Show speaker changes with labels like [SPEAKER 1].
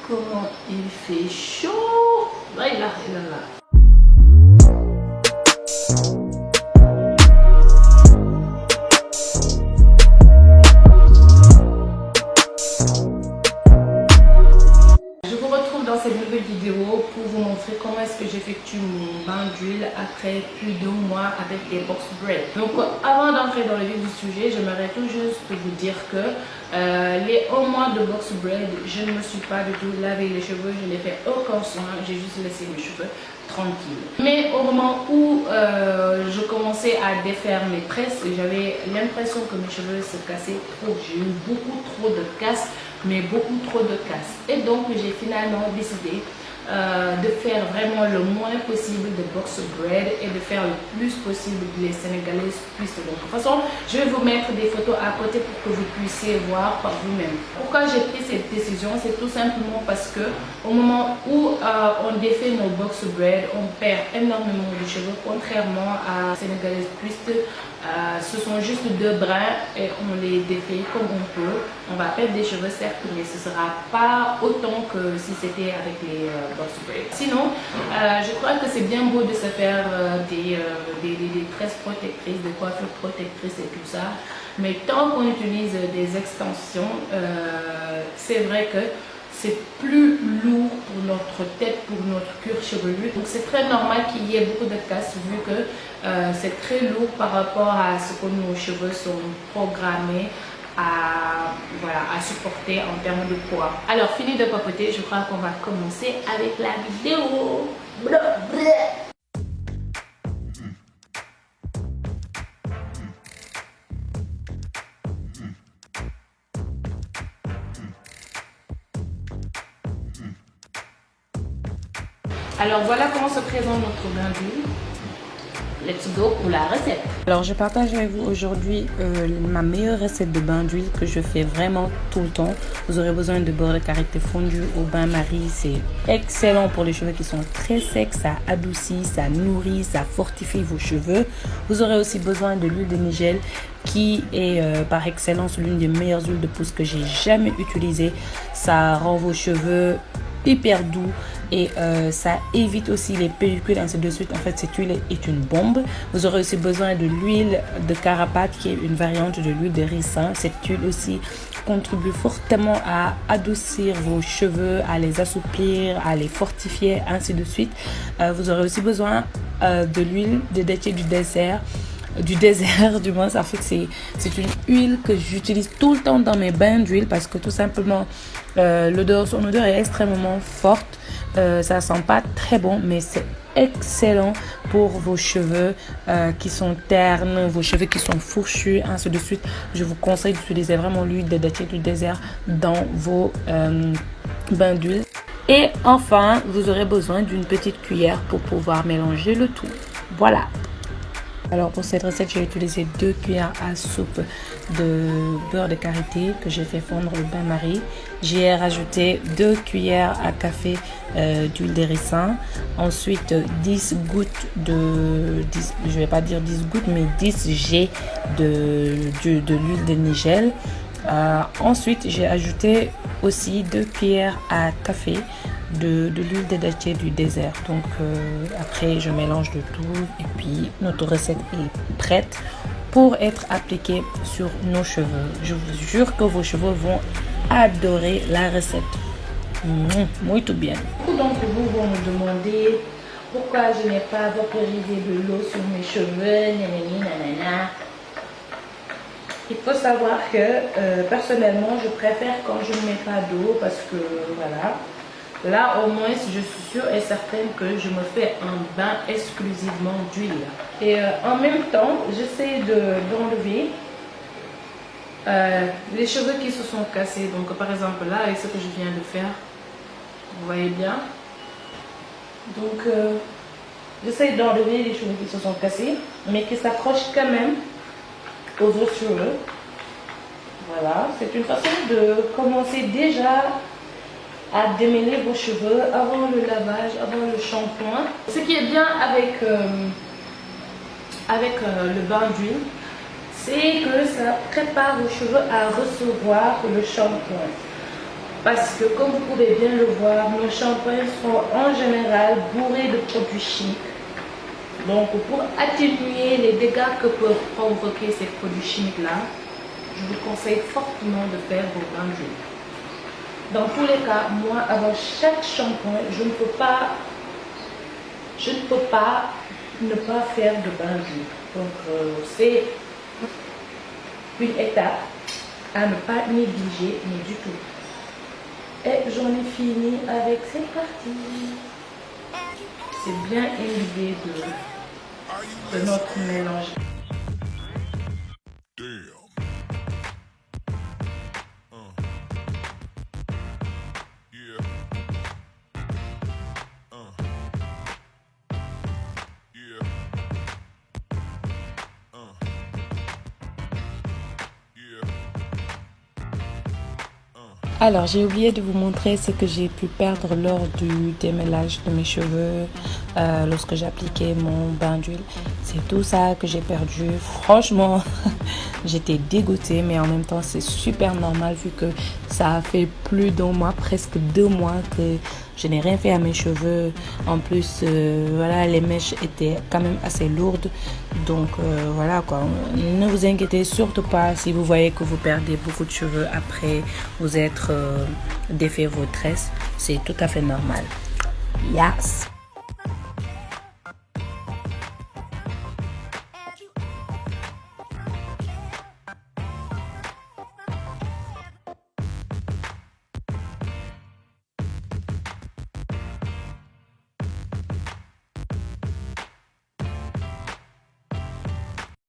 [SPEAKER 1] comment il fait chaud. Là, il a là. Dans cette nouvelle vidéo pour vous montrer comment est-ce que j'effectue mon bain d'huile après plus d'1 mois avec des box braids. Donc avant d'entrer dans le vif du sujet, j'aimerais tout juste vous dire que les 1 mois de box braid, je ne me suis pas du tout lavé les cheveux, je n'ai fait aucun soin, j'ai juste laissé mes cheveux tranquilles. Mais au moment où je commençais à défaire mes tresses, j'avais l'impression que mes cheveux se cassaient trop. J'ai eu beaucoup trop de casse, mais beaucoup trop de casse. Et donc j'ai finalement décidé de faire vraiment le moins possible de box braid et de faire le plus possible que les Sénégalaises puissent. Donc de toute façon, je vais vous mettre des photos à côté pour que vous puissiez voir par vous-même. Pourquoi j'ai pris cette décision? C'est tout simplement parce que au moment où on défait nos box braid, on perd énormément de cheveux, contrairement à Sénégalaises puissent. Ce sont juste 2 brins et on les défait comme on peut. On va perdre des cheveux certes, mais ce ne sera pas autant que si c'était avec les box braids. Sinon, je crois que c'est bien beau de se faire des tresses protectrices, des coiffures protectrices et tout ça. Mais tant qu'on utilise des extensions, c'est vrai que c'est plus lourd pour notre tête, pour notre cuir chevelu. Donc c'est très normal qu'il y ait beaucoup de casse vu que c'est très lourd par rapport à ce que nos cheveux sont programmés à supporter en termes de poids. Alors fini de papoter, je crois qu'on va commencer avec la vidéo. Alors voilà comment se présente notre bain d'huile. Let's go pour la recette.
[SPEAKER 2] Alors je partage avec vous aujourd'hui ma meilleure recette de bain d'huile que je fais vraiment tout le temps. Vous aurez besoin de beurre de karité fondu au bain-marie. C'est excellent pour les cheveux qui sont très secs. Ça adoucit, ça nourrit, ça fortifie vos cheveux. Vous aurez aussi besoin de l'huile de Nigel qui est par excellence l'une des meilleures huiles de pousse que j'ai jamais utilisées. Ça rend vos cheveux hyper doux et ça évite aussi les pellicules ainsi de suite. En fait, cette huile est une bombe. Vous aurez aussi besoin de l'huile de carapate qui est une variante de l'huile de ricin. Cette huile aussi contribue fortement à adoucir vos cheveux, à les assouplir, à les fortifier ainsi de suite. Vous aurez aussi besoin de l'huile de dattier du désert. Du moins, en fait c'est une huile que j'utilise tout le temps dans mes bains d'huile parce que tout simplement son odeur est extrêmement forte. Ça sent pas très bon, mais c'est excellent pour vos cheveux qui sont ternes, vos cheveux qui sont fourchus, ainsi de suite. Je vous conseille d'utiliser vraiment l'huile de dattier du désert dans vos bains d'huile. Et enfin, vous aurez besoin d'une petite cuillère pour pouvoir mélanger le tout. Voilà. Alors pour cette recette, j'ai utilisé 2 cuillères à soupe de beurre de karité que j'ai fait fondre au bain-marie. J'ai rajouté 2 cuillères à café d'huile de ricin. Ensuite 10 gouttes je vais pas dire 10 gouttes, mais 10 G de l'huile de Nigel. Ensuite j'ai ajouté aussi 2 cuillères à café de l'huile de dattier du désert. Donc après je mélange le tout et puis notre recette est prête pour être appliquée sur nos cheveux. Je vous jure que vos cheveux vont adorer la recette. Muy bien.
[SPEAKER 1] Beaucoup d'entre vous vont me demander pourquoi je n'ai pas vaporisé de l'eau sur mes cheveux, nanana. Il faut savoir que personnellement je préfère quand je ne mets pas d'eau parce que voilà. Là, au moins, je suis sûre et certaine que je me fais un bain exclusivement d'huile. Et en même temps, j'essaie d'enlever les cheveux qui se sont cassés. Donc, par exemple, là, avec ce que je viens de faire, vous voyez bien. Donc, j'essaie d'enlever les cheveux qui se sont cassés, mais qui s'accrochent quand même aux autres cheveux. Voilà, c'est une façon de commencer déjà à démêler vos cheveux avant le lavage, avant le shampoing. Ce qui est bien avec le bain d'huile, c'est que ça prépare vos cheveux à recevoir le shampoing. parce que comme vous pouvez bien le voir, nos shampoings sont en général bourrés de produits chimiques. Donc pour atténuer les dégâts que peuvent provoquer ces produits chimiques là, je vous conseille fortement de faire vos bains d'huile. Dans tous les cas, moi avant chaque shampoing, je ne peux pas ne pas faire de bain d'huile. Donc c'est une étape à ne pas négliger, mais du tout. Et j'en ai fini avec cette partie. C'est bien imbibé de notre mélange.
[SPEAKER 2] Alors, j'ai oublié de vous montrer ce que j'ai pu perdre lors du démêlage de mes cheveux lorsque j'appliquais mon bain d'huile. C'est tout ça que j'ai perdu. Franchement, j'étais dégoûtée, mais en même temps, c'est super normal vu que ça a fait plus d'un mois, presque 2 mois que je n'ai rien fait à mes cheveux. En plus, voilà, les mèches étaient quand même assez lourdes. Donc, voilà quoi. Ne vous inquiétez surtout pas si vous voyez que vous perdez beaucoup de cheveux après vous être défait vos tresses. C'est tout à fait normal. Yes!